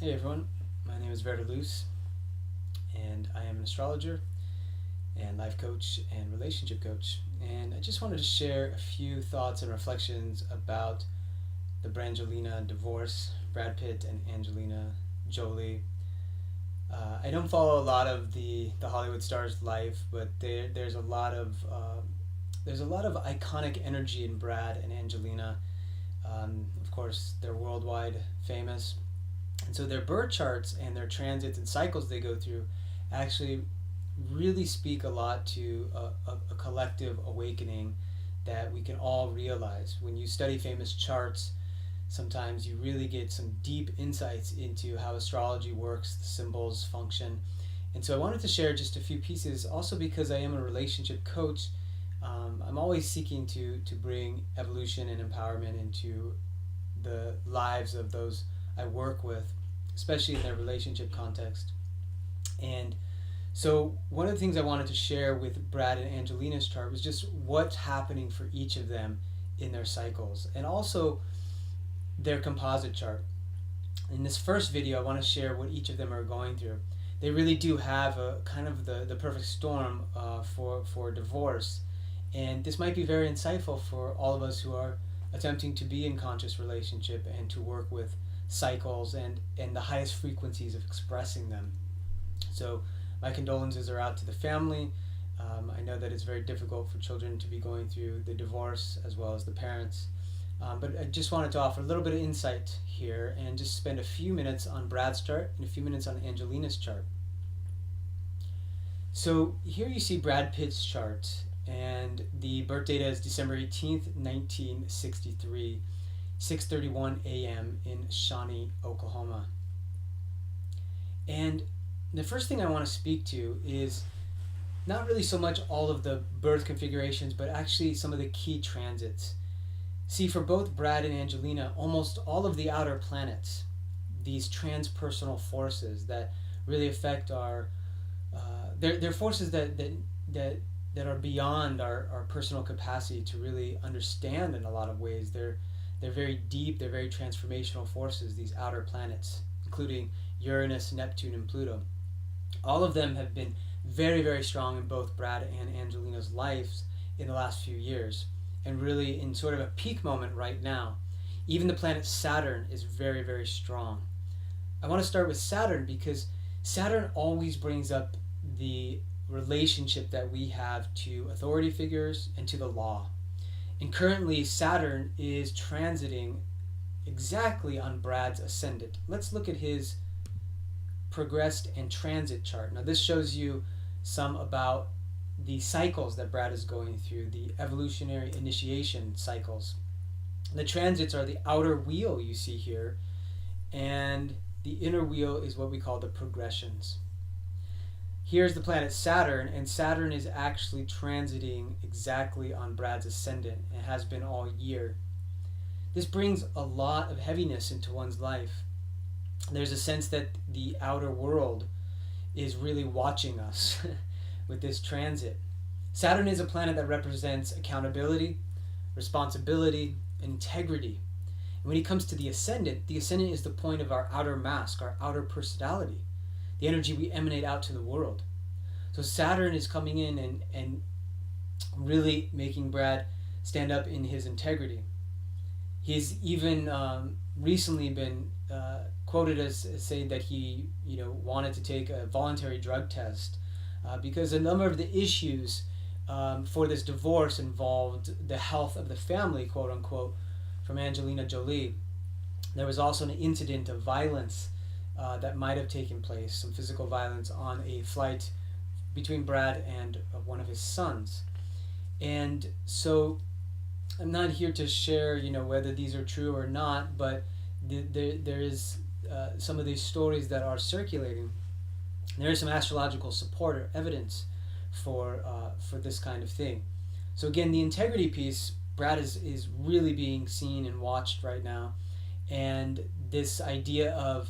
Hey everyone, my name is Verda Luce, and I am an astrologer and life coach and relationship coach. And I just wanted to share a few thoughts and reflections about the Brangelina divorce, Brad Pitt and Angelina Jolie. I don't follow a lot of the Hollywood stars' life, but there's a lot of iconic energy in Brad and Angelina. Of course, they're worldwide famous. And so their birth charts and their transits and cycles they go through actually really speak a lot to a collective awakening that we can all realize. When you study famous charts, sometimes you really get some deep insights into how astrology works, the symbols function. And so I wanted to share just a few pieces, also because I am a relationship coach. I'm always seeking to bring evolution and empowerment into the lives of those I work with, especially in their relationship context. And so one of the things I wanted to share with Brad and Angelina's chart was just what's happening for each of them in their cycles, and also their composite chart. In this first video, I want to share what each of them are going through. They really do have a kind of the perfect storm for divorce, and this might be very insightful for all of us who are attempting to be in conscious relationship and to work with cycles and the highest frequencies of expressing them. So my condolences are out to the family. I know that it's very difficult for children to be going through the divorce as well as the parents. But I just wanted to offer a little bit of insight here and just spend a few minutes on Brad's chart and a few minutes on Angelina's chart. So here you see Brad Pitt's chart, and the birth date is December 18th, 1963, 6:31 a.m. in Shawnee, Oklahoma. And the first thing I want to speak to is not really so much all of the birth configurations, but actually some of the key transits. See, for both Brad and Angelina, almost all of the outer planets, these transpersonal forces that really affect our, they're forces that are beyond our personal capacity to really understand in a lot of ways. They're very deep, they're very transformational forces, these outer planets, including Uranus, Neptune, and Pluto. All of them have been very, very strong in both Brad and Angelina's lives in the last few years, and really in sort of a peak moment right now. Even the planet Saturn is very, very strong. I want to start with Saturn because Saturn always brings up the relationship that we have to authority figures and to the law. And currently Saturn is transiting exactly on Brad's ascendant. Let's look at his progressed and transit chart. Now this shows you some about the cycles that Brad is going through, the evolutionary initiation cycles. The transits are the outer wheel you see here, and the inner wheel is what we call the progressions. Here's the planet Saturn, and Saturn is actually transiting exactly on Brad's ascendant and has been all year. This brings a lot of heaviness into one's life. There's a sense that the outer world is really watching us with this transit. Saturn is a planet that represents accountability, responsibility, and integrity. And when it comes to the ascendant is the point of our outer mask, our outer personality, the energy we emanate out to the world. So Saturn is coming in and really making Brad stand up in his integrity. He's even recently been quoted as saying that he wanted to take a voluntary drug test because a number of the issues for this divorce involved the health of the family, quote unquote, from Angelina Jolie. There was also an incident of violence that might have taken place, some physical violence on a flight between Brad and one of his sons. And so I'm not here to share, whether these are true or not, but there is some of these stories that are circulating. There is some astrological support or evidence for this kind of thing. So again, the integrity piece, Brad is really being seen and watched right now, and this idea of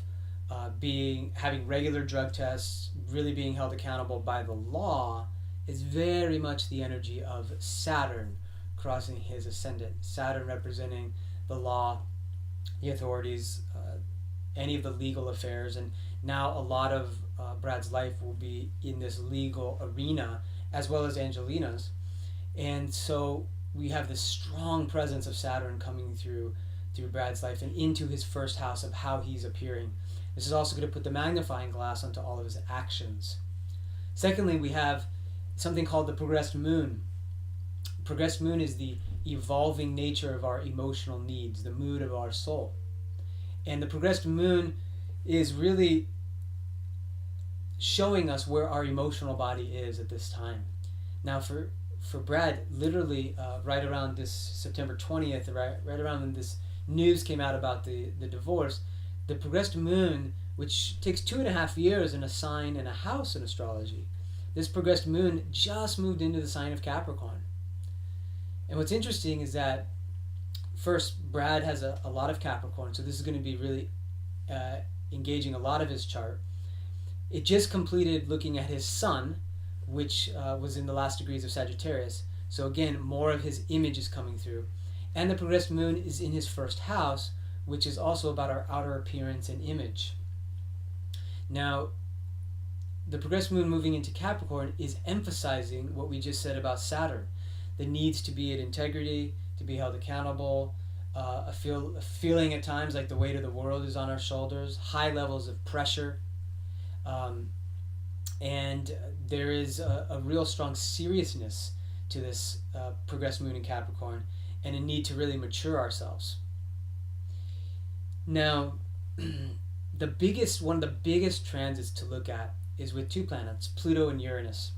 having regular drug tests, really being held accountable by the law, is very much the energy of Saturn crossing his ascendant. Saturn representing the law, the authorities, any of the legal affairs. And now a lot of Brad's life will be in this legal arena, as well as Angelina's. And so we have this strong presence of Saturn coming through Brad's life and into his first house of how he's appearing. This is also going to put the magnifying glass onto all of his actions. Secondly, we have something called the progressed moon. Progressed moon is the evolving nature of our emotional needs, the mood of our soul. And the progressed moon is really showing us where our emotional body is at this time. Now, for Brad, literally right around this September 20th, right around when this news came out about the divorce, the progressed moon, which takes 2.5 years in a sign and a house in astrology, this progressed moon just moved into the sign of Capricorn. And what's interesting is that first, Brad has a lot of Capricorn, so this is going to be really engaging a lot of his chart. It just completed looking at his sun, which was in the last degrees of Sagittarius. So again, more of his image is coming through. And the progressed moon is in his first house, which is also about our outer appearance and image. Now, the progressed moon moving into Capricorn is emphasizing what we just said about Saturn. The needs to be at integrity, to be held accountable, a feeling at times like the weight of the world is on our shoulders, high levels of pressure, and there is a real strong seriousness to this progressed moon in Capricorn, and a need to really mature ourselves. Now, one of the biggest transits to look at is with two planets, Pluto and Uranus.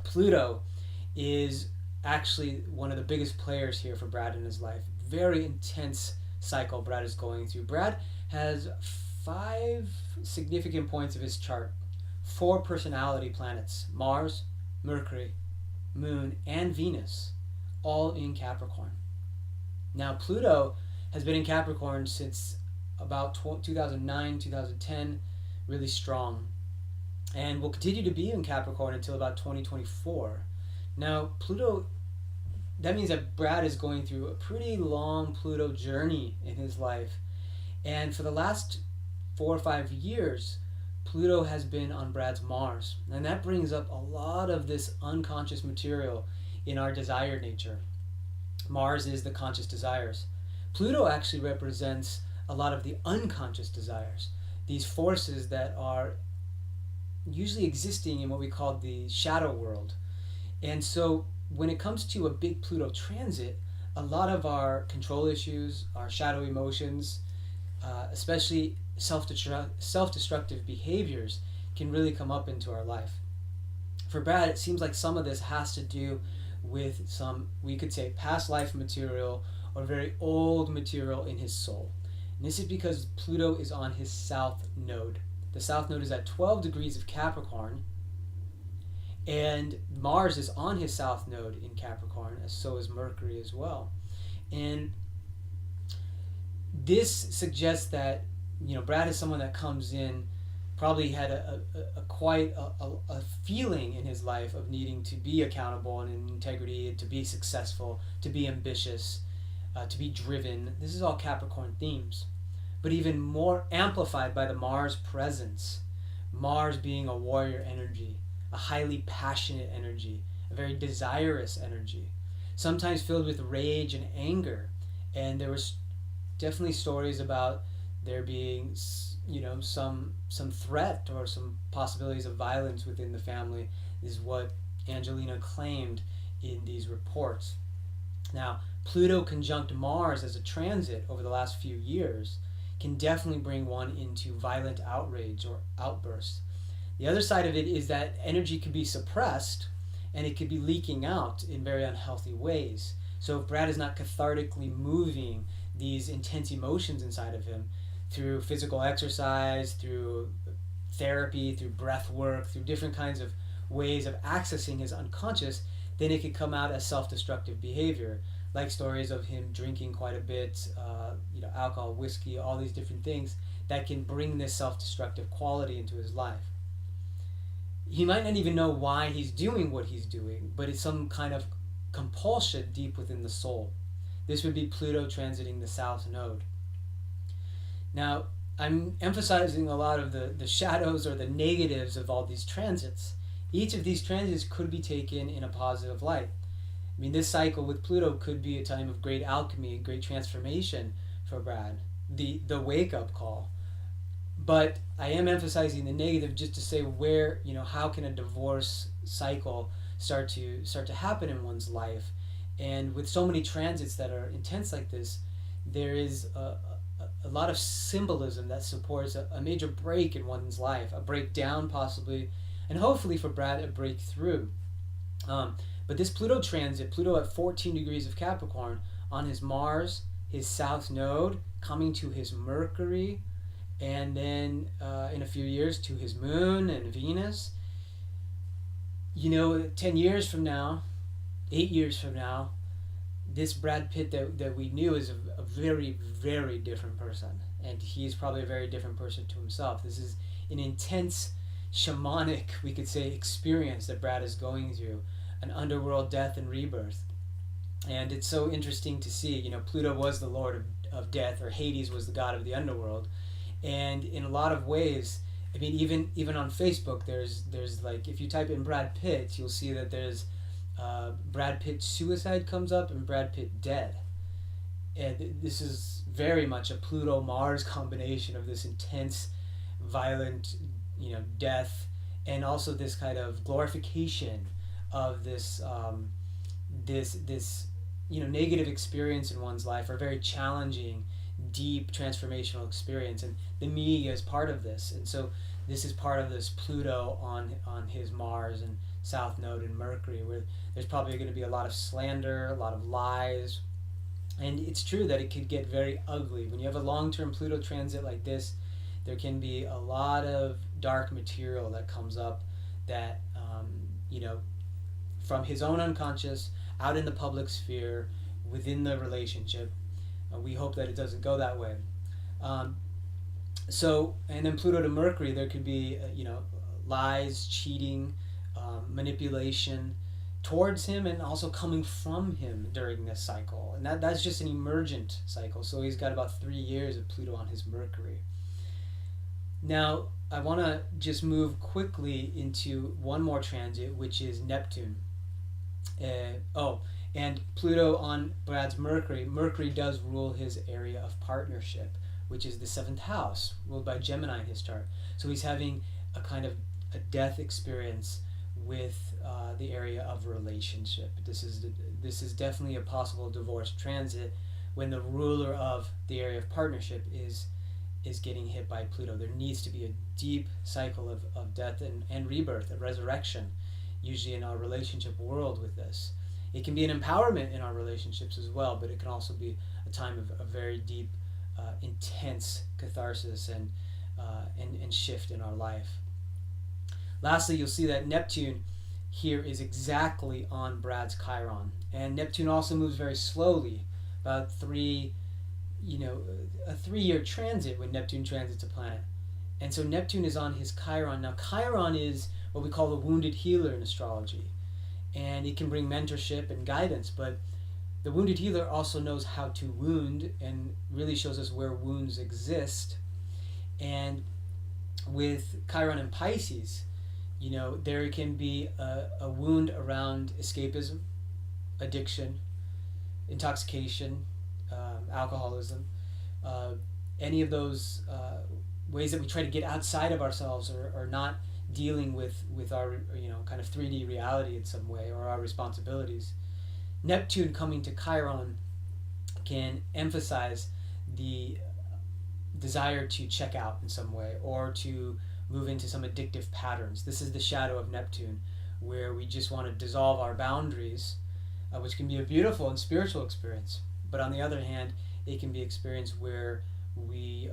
Pluto is actually one of the biggest players here for Brad in his life. Very intense cycle Brad is going through. Brad has 5 significant points of his chart, 4 personality planets, Mars, Mercury, Moon, and Venus, all in Capricorn. Now, Pluto has been in Capricorn since about 2009, 2010, really strong, and will continue to be in Capricorn until about 2024. Now, Pluto, that means that Brad is going through a pretty long Pluto journey in his life. And for the last 4 or 5 years, Pluto has been on Brad's Mars. And that brings up a lot of this unconscious material in our desired nature. Mars is the conscious desires. Pluto actually represents a lot of the unconscious desires, these forces that are usually existing in what we call the shadow world. And so when it comes to a big Pluto transit, a lot of our control issues, our shadow emotions, especially self-destructive behaviors, can really come up into our life. For Brad, it seems like some of this has to do with some, we could say, past life material or very old material in his soul. And this is because Pluto is on his south node. The south node is at 12 degrees of Capricorn, and Mars is on his south node in Capricorn, as so is Mercury as well. And this suggests that, Brad is someone that comes in, probably had a feeling in his life of needing to be accountable and in integrity, to be successful, to be ambitious, to be driven. This is all Capricorn themes, but even more amplified by the Mars presence. Mars being a warrior energy, a highly passionate energy, a very desirous energy, sometimes filled with rage and anger. And there was definitely stories about there being, some threat or some possibilities of violence within the family, is what Angelina claimed in these reports. Now, Pluto conjunct Mars as a transit over the last few years can definitely bring one into violent outrage or outbursts. The other side of it is that energy can be suppressed and it could be leaking out in very unhealthy ways. So if Brad is not cathartically moving these intense emotions inside of him through physical exercise, through therapy, through breath work, through different kinds of ways of accessing his unconscious, then it could come out as self-destructive behavior, like stories of him drinking quite a bit, alcohol, whiskey, all these different things that can bring this self-destructive quality into his life. He might not even know why he's doing what he's doing, but it's some kind of compulsion deep within the soul. This would be Pluto transiting the south node. Now, I'm emphasizing a lot of the shadows or the negatives of all these transits. Each of these transits could be taken in a positive light. I mean, this cycle with Pluto could be a time of great alchemy and great transformation for Brad, the wake up call. But I am emphasizing the negative just to say where, how can a divorce cycle start to happen in one's life. And with so many transits that are intense like this, there is a lot of symbolism that supports a major break in one's life, a breakdown possibly, and hopefully for Brad, a breakthrough. But this Pluto transit, Pluto at 14 degrees of Capricorn, on his Mars, his south node, coming to his Mercury, and then in a few years to his Moon and Venus. 10 years from now, 8 years from now, this Brad Pitt that we knew is a very, very different person. And he's probably a very different person to himself. This is an intense, shamanic, we could say, experience that Brad is going through, an underworld death and rebirth. And it's so interesting to see, Pluto was the lord of death, or Hades was the god of the underworld. And in a lot of ways, I mean, even on Facebook, there's like, if you type in Brad Pitt, you'll see that there's Brad Pitt suicide comes up and Brad Pitt dead. And this is very much a Pluto Mars combination of this intense, violent, death, and also this kind of glorification of this negative experience in one's life, or very challenging, deep transformational experience, and the me is part of this. And so this is part of this Pluto on his Mars and south node and Mercury, where there's probably going to be a lot of slander, a lot of lies. And it's true that it could get very ugly when you have a long-term Pluto transit like this. There can be a lot of dark material that comes up that from his own unconscious out in the public sphere, within the relationship. We hope that it doesn't go that way. And then Pluto to Mercury, there could be, lies, cheating, manipulation towards him, and also coming from him during this cycle. And that's just an emergent cycle. So he's got about 3 years of Pluto on his Mercury. Now, I want to just move quickly into one more transit, which is Neptune. And Pluto on Brad's Mercury. Mercury does rule his area of partnership, which is the 7th house, ruled by Gemini in his chart. So he's having a kind of a death experience with the area of relationship. This is definitely a possible divorce transit when the ruler of the area of partnership is getting hit by Pluto. There needs to be a deep cycle of death and rebirth, a resurrection, usually in our relationship world with this. It can be an empowerment in our relationships as well, but it can also be a time of a very deep, intense catharsis and shift in our life. Lastly, you'll see that Neptune here is exactly on Brad's Chiron. And Neptune also moves very slowly, about a 3-year transit when Neptune transits a planet. And so Neptune is on his Chiron. Now, Chiron is what we call the wounded healer in astrology. And it can bring mentorship and guidance, but the wounded healer also knows how to wound and really shows us where wounds exist. And with Chiron and Pisces, there can be a wound around escapism, addiction, intoxication, alcoholism, any of those ways that we try to get outside of ourselves, or not dealing with our kind of 3D reality in some way, or our responsibilities. Neptune coming to Chiron can emphasize the desire to check out in some way, or to move into some addictive patterns. This is the shadow of Neptune, where we just want to dissolve our boundaries, which can be a beautiful and spiritual experience. But on the other hand, it can be experienced where we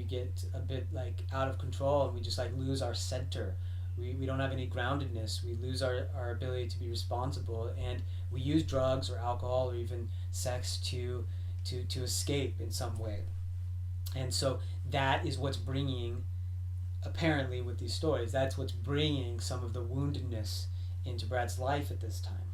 get a bit like out of control, and we just like lose our center. We don't have any groundedness. We lose our ability to be responsible, and we use drugs or alcohol or even sex to escape in some way. And so that is what's bringing, apparently with these stories, that's what's bringing some of the woundedness into Brad's life at this time.